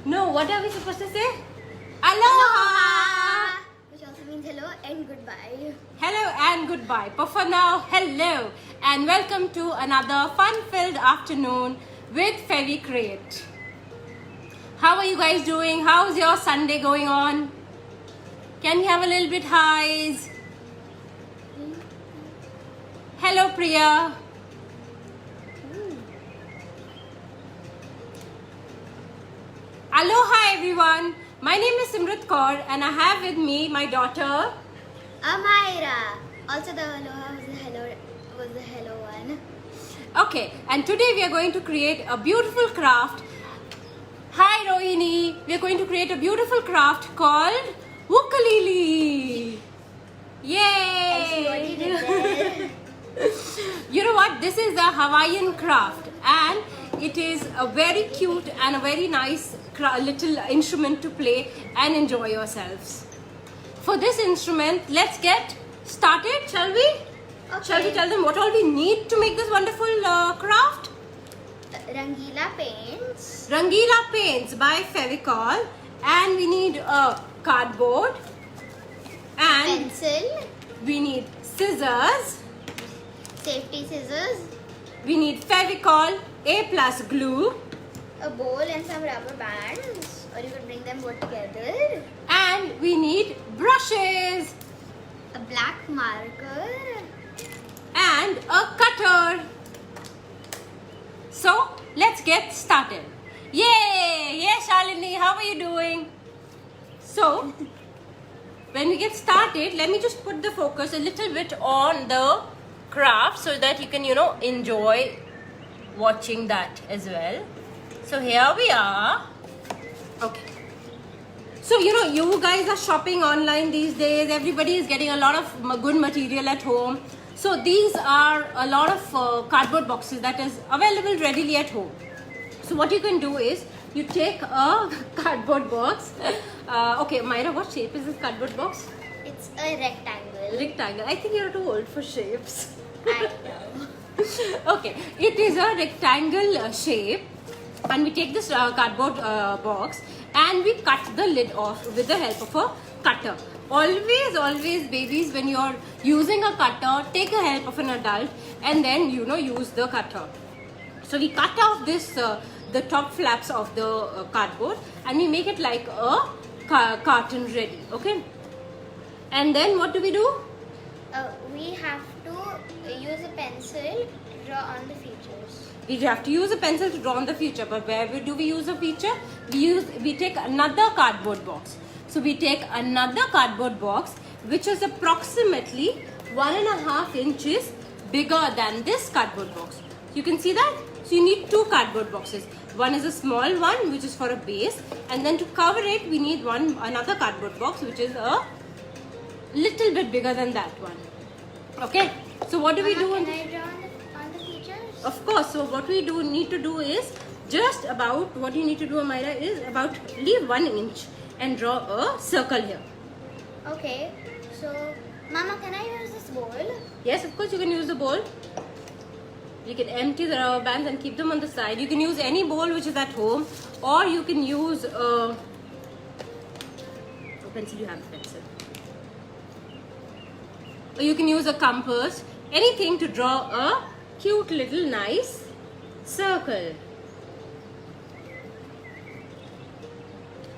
No, what are we supposed to say? Aloha! Which also means hello and goodbye. Hello and goodbye. But for now, hello and welcome to another fun-filled afternoon with Fevicrate. How are you guys doing? How's your Sunday going on? Can we have a little bit highs? Hello, Priya. Aloha, everyone. My name is Simrat Kaur and I have with me my daughter Amira. Also the aloha was the hello one. Okay, and today we are going to create a beautiful craft. Hi Rohini, we are going to create a beautiful craft called ukulele. I see what you Yay! did there. You know what? This is a Hawaiian craft and it is a very cute and a very nice little instrument to play and enjoy yourselves. For this instrument, let's get started, shall we? Okay. Shall we tell them what all we need to make this wonderful craft? Rangila paints. Rangila paints by Fevicol, and we need a cardboard, and Pencil. we need scissors, Safety scissors. we need Fevicol A+ glue, A bowl and some rubber bands. Or you could bring them both together. and we need brushes A black marker. and a cutter. So let's get started. Yay! Yay, Shalini, how are you doing? So when we get started, let me just put the focus a little bit on the craft so that you can, enjoy watching that as well. So here we are. Okay. So, you guys are shopping online these days. Everybody is getting a lot of good material at home. So these are a lot of cardboard boxes that is available readily at home. So what you can do is, you take a cardboard box. Okay, Myra, what shape is this cardboard box? It's a rectangle. Rectangle. I think you're too old for shapes. I know. Okay, it is a rectangle shape, and we take this cardboard box and we cut the lid off with the help of a cutter. Always, babies, when you're using a cutter, take the help of an adult and then use the cutter. So we cut off this the top flaps of the cardboard and we make it like a carton ready. Okay, and then what do? We have to use a pencil to draw on the features. We have to use a pencil to draw on the feature, but where do we use a feature? We take another cardboard box. So we take another cardboard box which is approximately 1.5 inches bigger than this cardboard box. You can see that? So you need two cardboard boxes. One is a small one which is for a base, and then to cover it we need another cardboard box which is a little bit bigger than that one. Okay, so what do we do? Can I draw on the features? Of course. So what we need to do is just about what you need to do, Amira, is about leave 1 inch and draw a circle here. Okay, so Mama, can I use this bowl? Yes, of course you can use the bowl. You can empty the rubber bands and keep them on the side. You can use any bowl which is at home, or you can use a pencil. You have a pencil. Or you can use a compass. Anything to draw a cute little nice circle.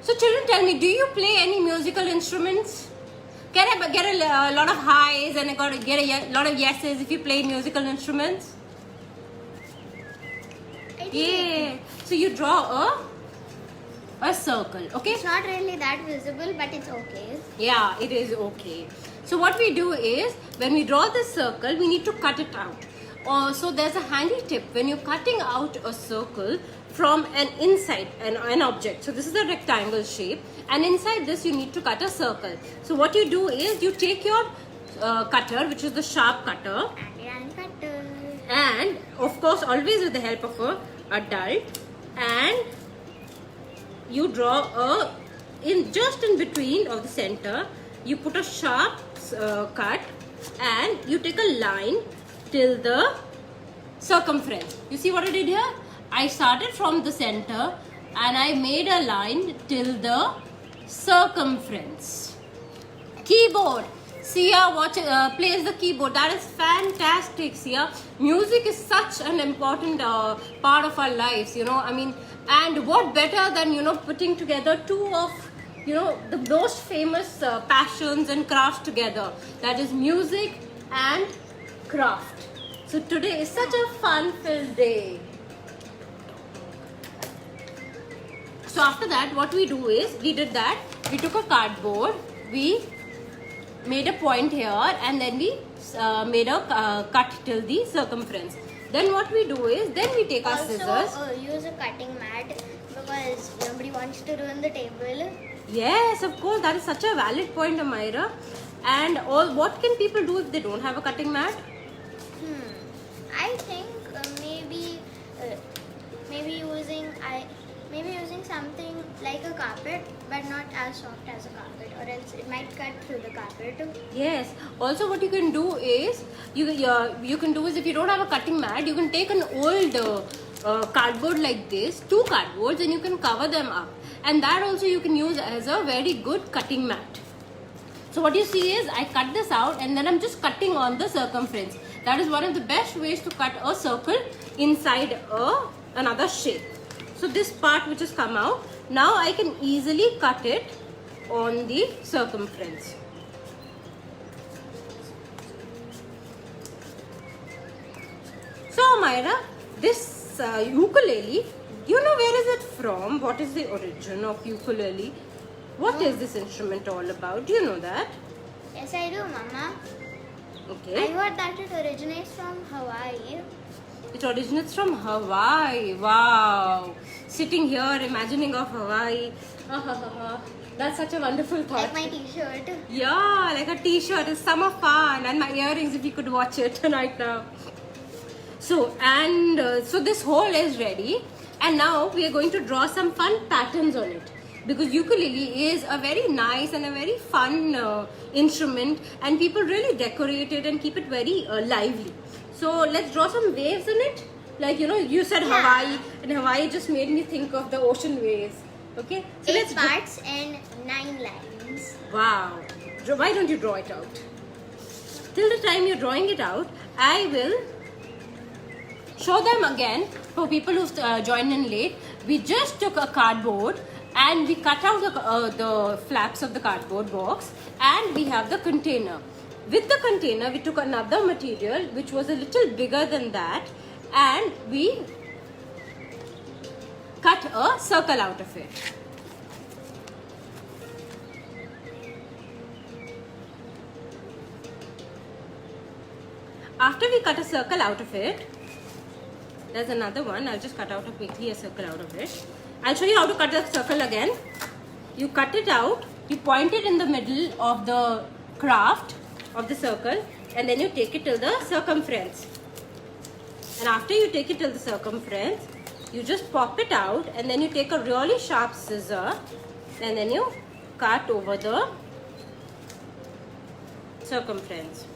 So children, tell me, do you play any musical instruments? Can I get a lot of highs and I got to get a lot of yeses if you play musical instruments? I did. Yeah. So you draw a circle, okay? It's not really that visible, but it's okay. Yeah, it is okay. So what we do is, when we draw this circle, we need to cut it out. So there's a handy tip when you're cutting out a circle from an object. So this is a rectangle shape, and inside this you need to cut a circle. So what you do is, you take your cutter, which is the sharp cutter, And cutter. and of course always with the help of a adult, and you draw just in between of the center, you put a sharp cut and you take a line till the circumference. You see what I did here? I started from the center and I made a line till the circumference. Keyboard. Sia plays the keyboard. That is fantastic, Sia. Music is such an important part of our lives, you know. I mean, and what better than, you know, putting together two of, you know, the most famous passions and crafts together. That is music and craft. So today is such a fun-filled day. So after that, what we do is, we did that. We took a cardboard. We made a point here, and then we made a cut till the circumference. Then what we do is, then we take our scissors. Also use a cutting mat because nobody wants to ruin the table. Yes, of course, that is such a valid point, Amira. And what can people do if they don't have a cutting mat? I think maybe using something like a carpet, but not as soft as a carpet, or else it might cut through the carpet. Yes. Also, what you can do is, if you don't have a cutting mat, you can take an old cardboard like this, two cardboards, and you can cover them up. And that also you can use as a very good cutting mat. So what you see is, I cut this out and then I'm just cutting on the circumference. That is one of the best ways to cut a circle inside another shape. So this part which has come out, now I can easily cut it on the circumference. So Myra, this ukulele, you know where is it from? What is the origin of ukulele? What is this instrument all about? Do you know that? Yes, I do, Mama. Okay. I heard that it originates from Hawaii. It originates from Hawaii. Wow. Sitting here, imagining of Hawaii. That's such a wonderful thought. Like my t-shirt. Yeah, like a t-shirt. It's summer fun. And my earrings, if you could watch it right now. So this hole is ready. And now we are going to draw some fun patterns on it. Because ukulele is a very nice and a very fun instrument, and people really decorate it and keep it very lively. So let's draw some waves in it. Like, you know, you said Hawaii, and Hawaii just made me think of the ocean waves. Okay? So 8 parts and 9 lines. Wow. Why don't you draw it out? Till the time you're drawing it out, I will show them again for people who've joined in late. We just took a cardboard and we cut out the flaps of the cardboard box, and we have the container. With the container, we took another material which was a little bigger than that, and we cut a circle out of it. After we cut a circle out of it, there's another one. I'll just cut out quickly a circle out of it. I'll show you how to cut a circle again. You cut it out, you point it in the middle of the craft of the circle, and then you take it till the circumference. And after you take it till the circumference, you just pop it out, and then you take a really sharp scissor, and then you cut over the circumference.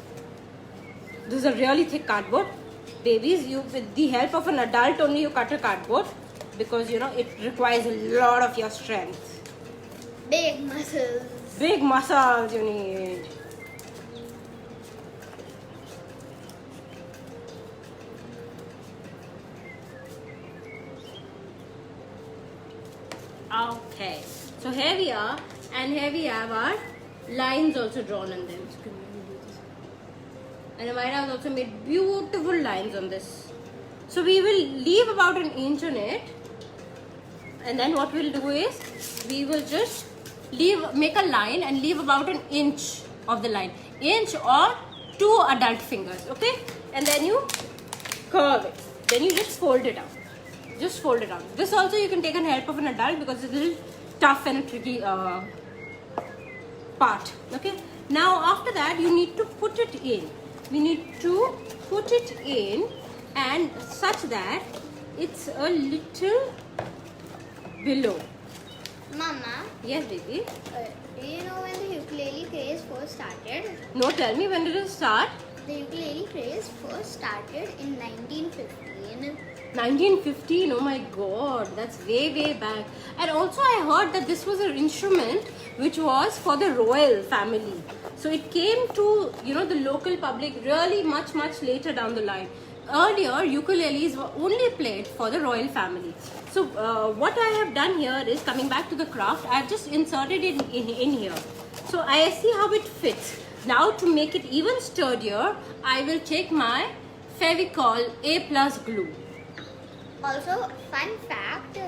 This is a really thick cardboard. Babies, with the help of an adult only, you cut a cardboard, because, you know, it requires a lot of your strength. Big muscles. Big muscles you need. Okay, so here we are, and here we have our lines also drawn on them. And Amira has also made beautiful lines on this. So we will leave about an inch on it, and then what we'll do is, we will just make a line and leave about an inch of the line. Inch or 2 adult fingers, okay? And then you curve it. Then you just fold it out. Just fold it out. This also you can take an help of an adult, because it's a little tough and a tricky part, okay? Now after that, you need to put it in. We need to put it in, and such that it's a little below. Mama. Yes, baby. Do you know when the ukulele craze first started? No, tell me, when did it start? The ukulele craze first started in 1915. 1915, oh my god, that's way back. And also I heard that this was an instrument which was for the royal family. So it came to, you know, the local public really much later down the line. Earlier, ukuleles were only played for the royal family. So what I have done here is, coming back to the craft, I have just inserted it in here. So I see how it fits. Now to make it even sturdier, I will take my Fevicol A+ glue. Also, fun fact,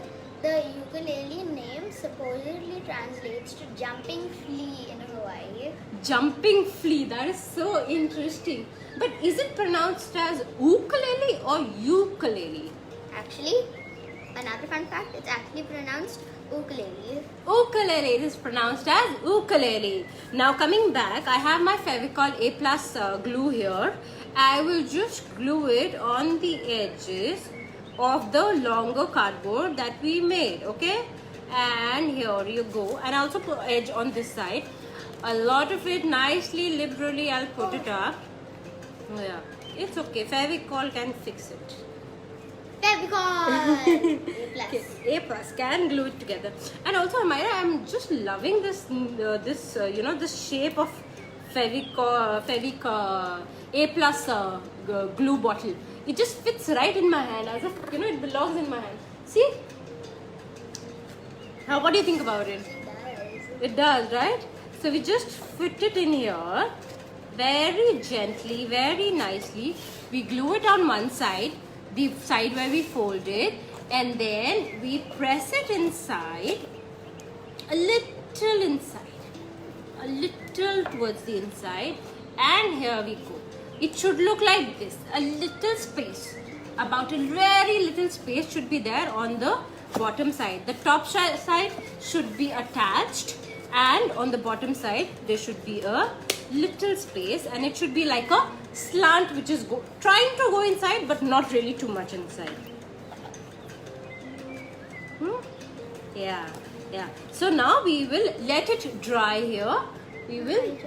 the ukulele name supposedly translates to jumping flea in Hawaii. Jumping flea, that is so interesting. But is it pronounced as ukulele or ukulele? Actually, another fun fact, it's actually pronounced ukulele. Ukulele, it is pronounced as ukulele. Now coming back, I have my Fevicol A+ glue here. I will just glue it on the edges of the longer cardboard that we made, okay? And here you go. And I also put edge on this side. A lot of it nicely, liberally, I'll put it up. Yeah, it's okay. Fevicol can fix it. Fevicol! A+. A+ can glue it together. And also, Amira, I'm just loving this, you know, this shape of Fevicol A+ glue bottle. It just fits right in my hand, as if, you know, it belongs in my hand. See? What do you think about it? It does, right? So we just fit it in here very gently, very nicely. We glue it on one side, the side where we fold it, and then we press it inside, a little inside, a little towards the inside, and here we go. It should look like this. A little space, about a very little space should be there on the bottom side. The top side should be attached, and on the bottom side there should be a little space, and it should be like a slant which is trying to go inside but not really too much inside. Yeah. So now we will let it dry here. We will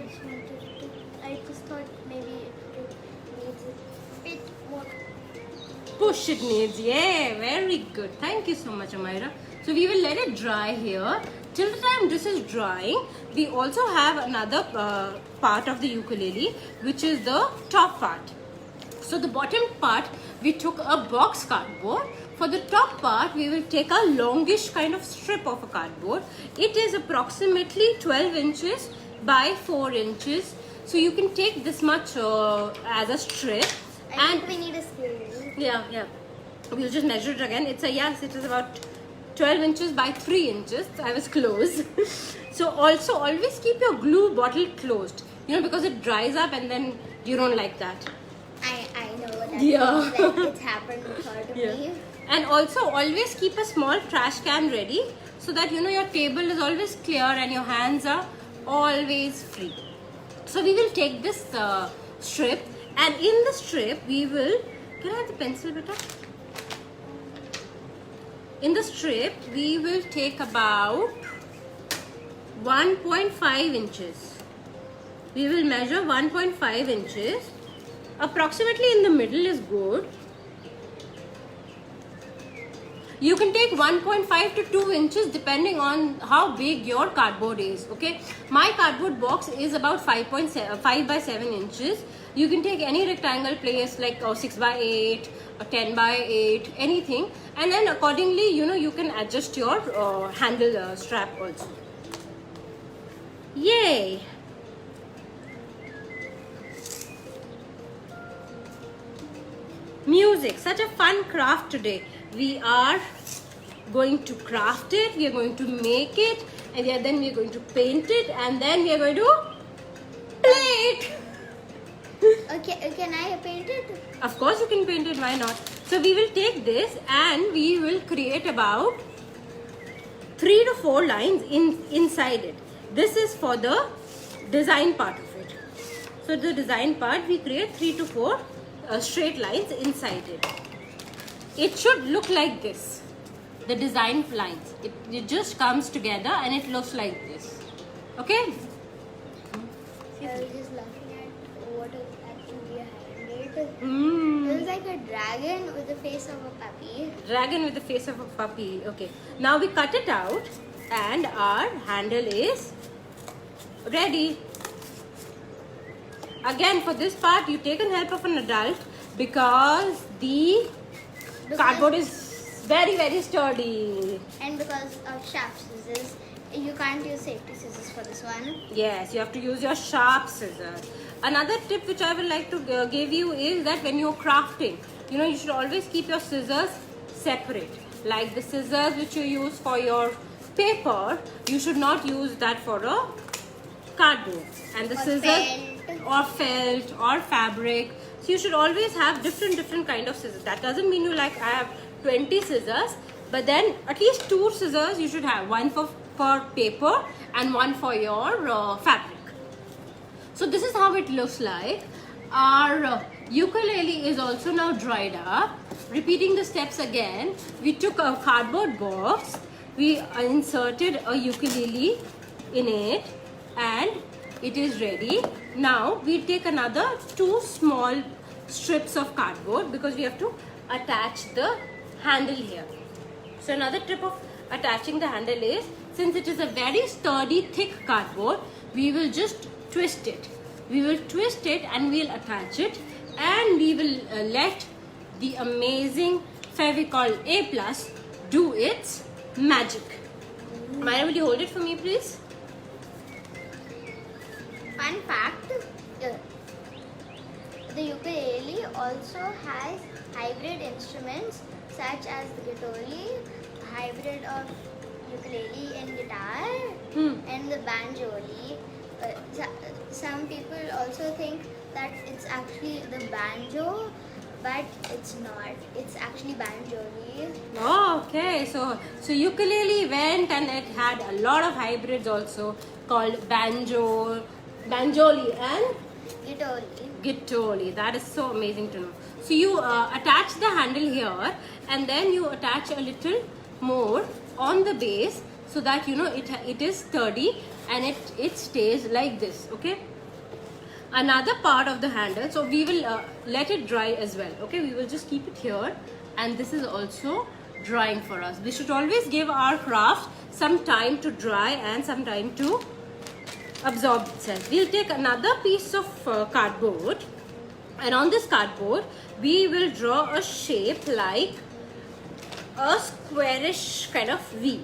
I just thought maybe it needs a bit more. push it needs. Yeah, very good. Thank you so much, Amira. So we will let it dry here. Till the time this is drying, we also have another part of the ukulele, which is the top part. So the bottom part, we took a box cardboard. For the top part, we will take a longish kind of strip of a cardboard. It is approximately 12 inches by 4 inches. So you can take this much as a strip. I think we need a scale. Yeah. We'll just measure it again. It is about 12 inches by 3 inches. I was close. So also always keep your glue bottle closed. You know, because it dries up and then you don't like that. I know what that Yeah. is. Like, it's happened before to me. And also always keep a small trash can ready, so that, you know, your table is always clear and your hands are always free. So we will take this strip, and in the strip we will, can I have the pencil, beta? In the strip we will take about 1.5 inches. We will measure 1.5 inches. Approximately in the middle is good. You can take 1.5 to 2 inches depending on how big your cardboard is. Okay, my cardboard box is about 5 by 7 inches. You can take any rectangle place like 6 by 8 or 10 by 8, anything, and then accordingly, you know, you can adjust your handle strap also. Yay! Music, such a fun craft today. We are going to craft it, we are going to make it, and then we are going to paint it, and then we are going to play it. Okay, can I paint it? Of course you can paint it, why not? So we will take this and we will create about 3 to 4 lines inside it. This is for the design part of it. So the design part, we create 3 to 4 straight lines inside it. It should look like this, the design lines. It just comes together and it looks like this. Okay? I was just laughing at what is actually behind it. Mm. It was like a a dragon with the face of a puppy. Dragon with the face of a puppy. Okay. Now we cut it out and our handle is ready. Again, for this part, you take help of an adult because the cardboard is very, very sturdy. And because of sharp scissors, you can't use safety scissors for this one. Yes, you have to use your sharp scissors. Another tip which I would like to give you is that when you're crafting, you should always keep your scissors separate. Like the scissors which you use for your paper, you should not use that for a cardboard. And the scissors or felt or fabric. So you should always have different kind of scissors. That doesn't mean I have 20 scissors, but then at least 2 scissors you should have. One for paper and one for your fabric. So this is how it looks like. Our ukulele is also now dried up. Repeating the steps again, we took a cardboard box, we inserted a ukulele in it, and it is ready. Now we take another 2 small strips of cardboard because we have to attach the handle here. So another tip of attaching the handle is, since it is a very sturdy thick cardboard, we will just twist it. We will twist it and we'll attach it, and we will let the amazing Fevicol A+ do its magic. Maya, will you hold it for me, please? Fun fact, the ukulele also has hybrid instruments such as the guitar, hybrid of ukulele and guitar, and the banjoli. Some people also think that it's actually the banjo, but it's not. It's actually banjoli. Oh, okay. So ukulele went and it had a lot of hybrids also called banjoli and guitarli. That is so amazing to know. So you attach the handle here and then you attach a little more on the base so that it is sturdy and it stays like this. Okay. Another part of the handle, so we will let it dry as well. Okay, we will just keep it here, and this is also drying for us. We should always give our craft some time to dry and some time to absorb itself. We'll take another piece of cardboard, and on this cardboard we will draw a shape like a squarish kind of V.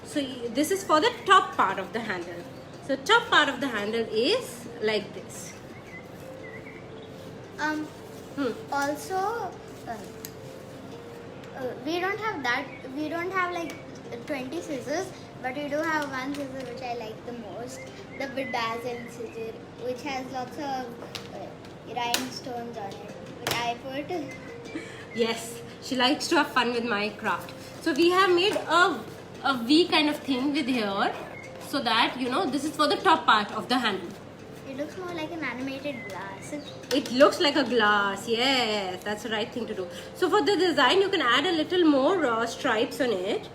So this is for the top part of the handle. So top part of the handle is like this. Also, we don't have that. We don't have like 20 scissors, but we do have one scissor which I like the most, the bedazzled scissor, which has lots of rhinestones on it, which I put. Yes, she likes to have fun with my craft. So we have made a V kind of thing with here, so that this is for the top part of the handle. It looks more like an animated glass. It looks like a glass. Yes, that's the right thing to do. So for the design, you can add a little more stripes on it,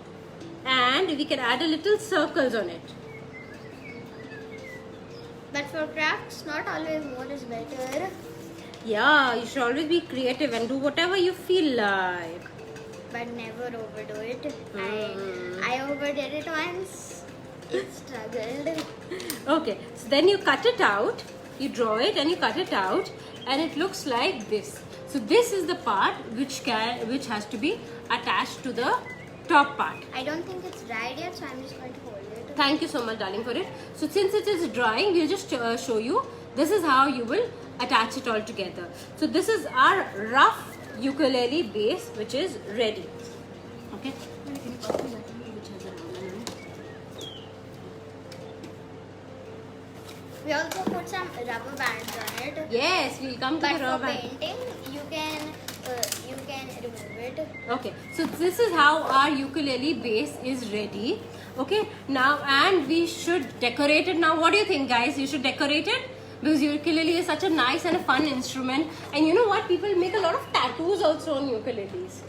and we can add a little circles on it. But for crafts, not always more is better. Yeah, you should always be creative and do whatever you feel like. But never overdo it. I overdid it once. It struggled. Okay, so then you cut it out, you draw it and you cut it out, and it looks like this. So this is the part which has to be attached to the top part. I don't think it's dried yet, so I'm just going to hold it. Thank you so much, darling, for it. So since it is drying, we'll just show you. This is how you will attach it all together. So this is our rough ukulele base, which is ready. Okay. We also put some rubber bands on it. Yes, we'll come to But the rubber for band. painting, you can remove it. Okay, so this is how our ukulele base is ready. Okay, now and we should decorate it. Now, what do you think, guys? You should decorate it because ukulele is such a nice and a fun instrument. And you know what? People make a lot of tattoos also on ukuleles.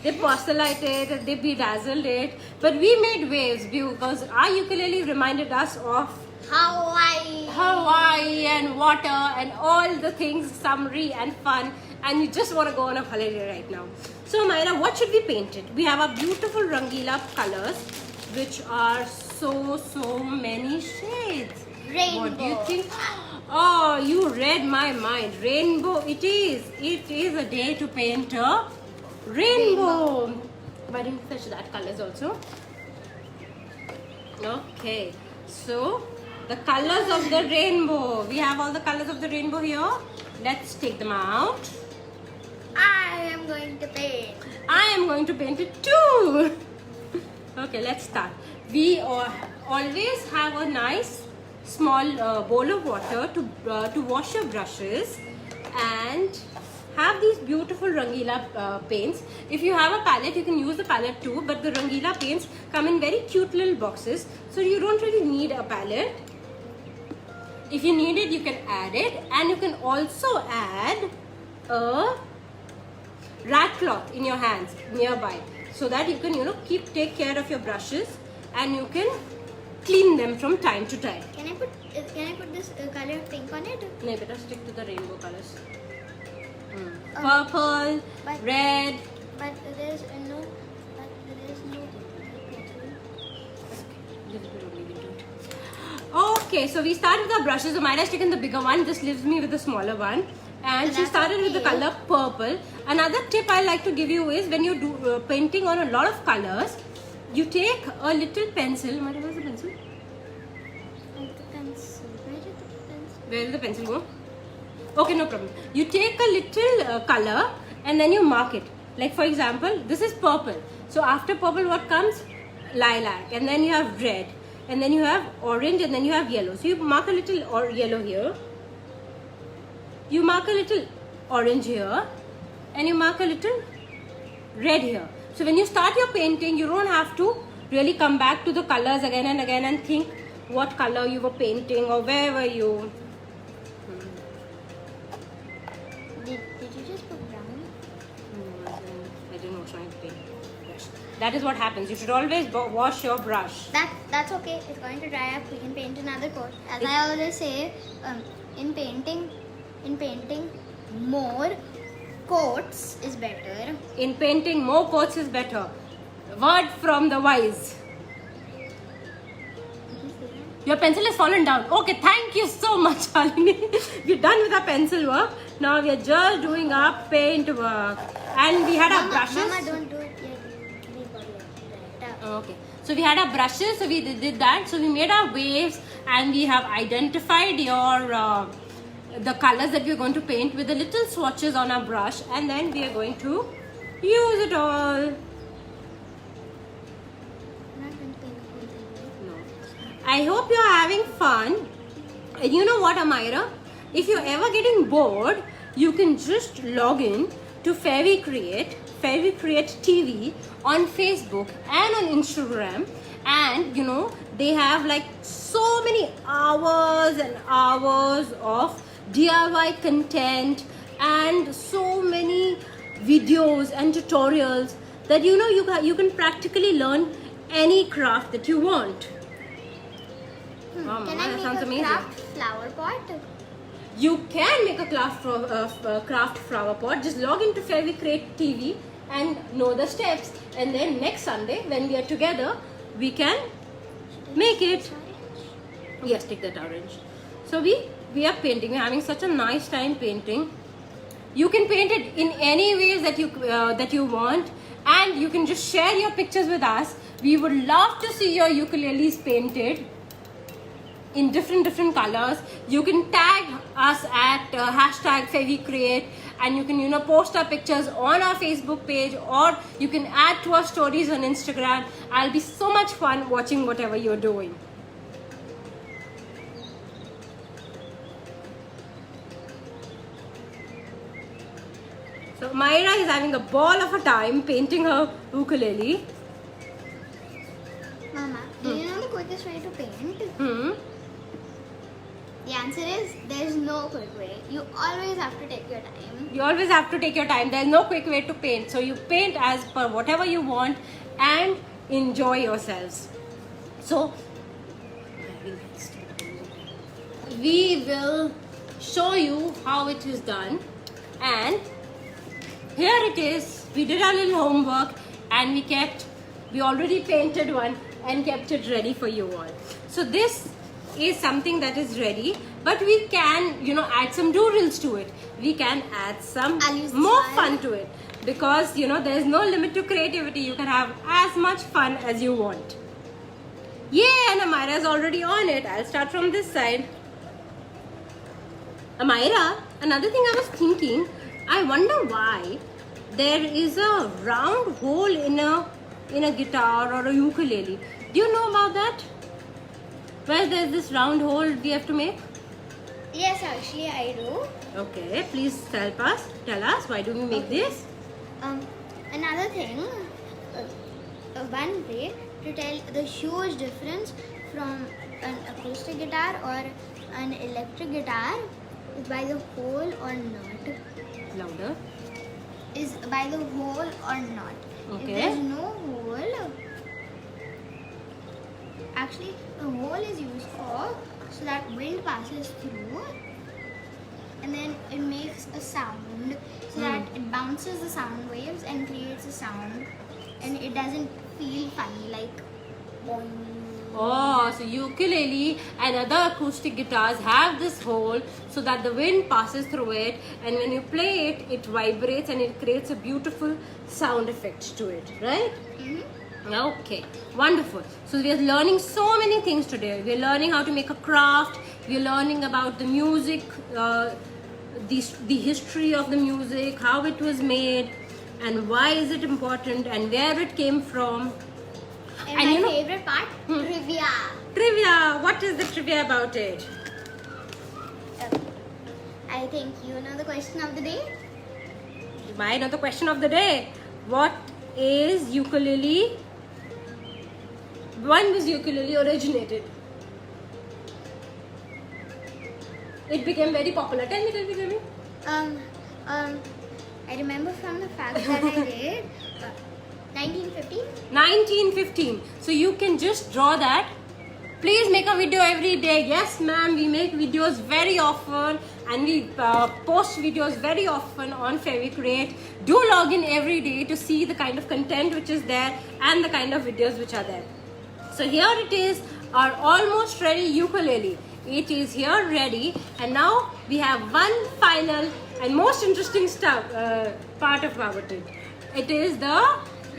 They porcelained it, they bedazzled it, but we made waves because our ukulele reminded us of Hawaii and water and all the things summery and fun and you just want to go on a holiday right now. So Myra, what should we paint it? We have our beautiful Rangila colors, which are so many shades. Rainbow. What do you think? Oh, you read my mind. Rainbow it is. It is a day to paint a rainbow. Why didn't you fetch that colors also? Okay, so the colors of the rainbow. We have all the colors of the rainbow here. Let's take them out. I am going to paint. I am going to paint it too. Okay, let's start. We always have a nice small bowl of water to wash your brushes and have these beautiful Rangila paints. If you have a palette, you can use the palette too, but the Rangila paints come in very cute little boxes, so you don't really need a palette. If you need it, you can add it, and you can also add a rat cloth in your hands nearby, so that you can take care of your brushes and you can clean them from time to time. Can I put this color pink on it? No, better stick to the rainbow colors. Purple, but- red. But there is no. Okay, so we start with our brushes. So Myra's taken the bigger one. This leaves me with the smaller one. And So she that's started with the okay. color purple. Another tip I like to give you is when you do painting on a lot of colors, you take a little pencil. Myra, where's the pencil? The pencil. Where did the pencil? Where did the pencil go? Okay, no problem. You take a little color and then you mark it. Like for example, this is purple. So after purple, what comes? Lilac. And then you have red. And then you have orange, and then you have yellow. So you mark a little yellow here. You mark a little orange here. And you mark a little red here. So when you start your painting, you don't have to really come back to the colors again and again and think what color you were painting or where were you. Did you just put brown? No, I didn't wash my paint. That is what happens. You should always wash your brush. That's okay. It's going to dry up. We can paint another coat. As I always say, in painting, more coats is better. In painting, more coats is better. Word from the wise. Your pencil has fallen down. Okay, thank you so much, Shalini. We're done with our pencil work. Now we are just doing our paint work. And we had our brushes. Mama, don't do it yet. Right. Okay, so we had our brushes, so we did that. So we made our waves and we have identified your the colors that we're going to paint with the little swatches on our brush, and then we are going to use it all. I'm not going to paint the whole thing. No. I hope you're having fun. And you know what, Amira? If you're ever getting bored, you can just log in to Fairy Create TV on Facebook and on Instagram, and they have like so many hours and hours of DIY content and so many videos and tutorials that you can practically learn any craft that you want. Wow, Can Mama, I that make sounds a amazing. craft flower pot? You can make a craft flower pot. Just log into Fairy Create TV and know the steps, and then next Sunday when we are together, we can make it. Yes, take that orange. So we are painting. We're having such a nice time painting. You can paint it in any ways that you want, and you can just share your pictures with us. We would love to see your ukuleles painted in different colors. You can tag us at hashtag FairyCreate, and you can post our pictures on our Facebook page, or you can add to our stories on Instagram. I'll be so much fun watching whatever you're doing. So Myra is having a ball of a time painting her ukulele. Mama, do you know the quickest way to paint? The answer is there's no quick way. You always have to take your time. You always have to take your time. There's no quick way to paint. So you paint as per whatever you want and enjoy yourselves. So we will show you how it is done, and here it is. We did our little homework and we already painted one and kept it ready for you all. So this is something that is ready, but we can, add some doodles to it. We can add some I'll use this more one. fun to it, because there's no limit to creativity. You can have as much fun as you want. Yay, and Amira is already on it. I'll start from this side. Amira, another thing I was thinking, I wonder why there is a round hole in a guitar or a ukulele. Do you know about that? Where there's this round hole we have to make? Yes, actually I do. Okay, please tell us why do we make this? Another thing, one way to tell the huge difference from an acoustic guitar or an electric guitar is by the hole or not. Louder. Is by the hole or not. If Okay. there's no hole, actually the hole is used for so that wind passes through and then it makes a sound so that it bounces the sound waves and creates a sound and it doesn't feel funny like boing. Oh, so ukulele and other acoustic guitars have this hole so that the wind passes through it, and when you play it, it vibrates and it creates a beautiful sound effect to it, right? Okay, wonderful. So we are learning so many things today. We are learning how to make a craft. We are learning about the music, the history of the music, how it was made, and why is it important, and where it came from. And And my you know- favorite part, trivia. Trivia. What is the trivia about it? I think you know the question of the day. Why not the question of the day? What is ukulele? When was ukulele originated? It became very popular. Tell me. I remember from the fact that I did 1915. 1915. So you can just draw that. Please make a video every day. Yes, ma'am. We make videos very often and we post videos very often on FeviCreate. Do log in every day to see the kind of content which is there and the kind of videos which are there. So here it is, our almost ready ukulele. It is here ready, and now we have one final and most interesting stuff part about it. It is the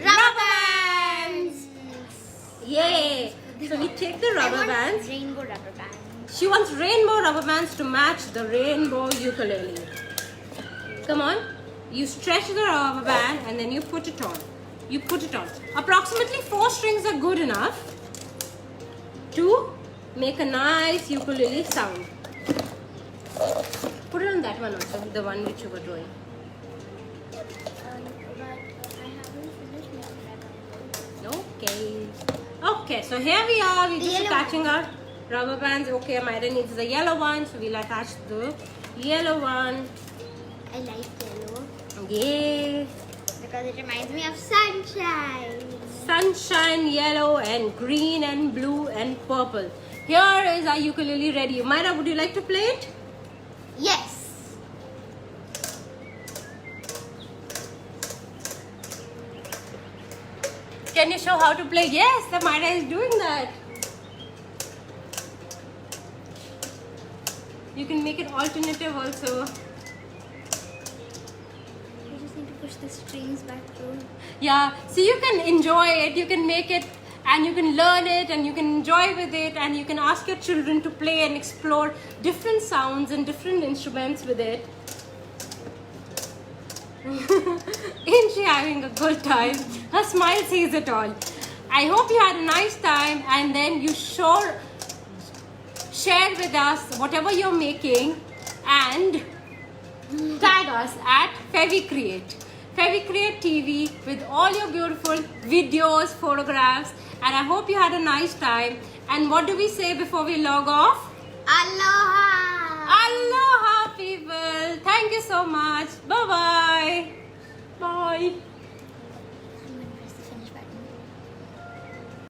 rubber bands. Yay! So we take the I rubber want bands. Rainbow rubber bands. She wants rainbow rubber bands to match the rainbow ukulele. Come on. You stretch the rubber band and then you put it on. Approximately 4 strings are good enough to make a nice ukulele sound. Put it on that one also, the one which you were drawing. But I haven't finished making that. Okay. Okay, so here we are. We're The just yellow attaching our rubber bands. Okay, Amira needs the yellow one, so we'll attach the yellow one. I like yellow Yay! because it reminds me of sunshine. Sunshine, yellow, and green, and blue, and purple. Here is our ukulele ready. Myra, would you like to play it? Yes. Can you show how to play? Yes, the Myra is doing that. You can make it alternative also. I just need to push the strings back through. Yeah, so you can enjoy it, you can make it, and you can learn it, and you can enjoy with it, and you can ask your children to play and explore different sounds and different instruments with it. Ain't she having a good time? Her smile says it all. I hope you had a nice time, and then you share with us whatever you're making and tag us at FeviCreate. FeviCreate TV with all your beautiful videos, photographs, and I hope you had a nice time. And what do we say before we log off? Aloha. Aloha, people. Thank you so much. Bye-bye. Bye.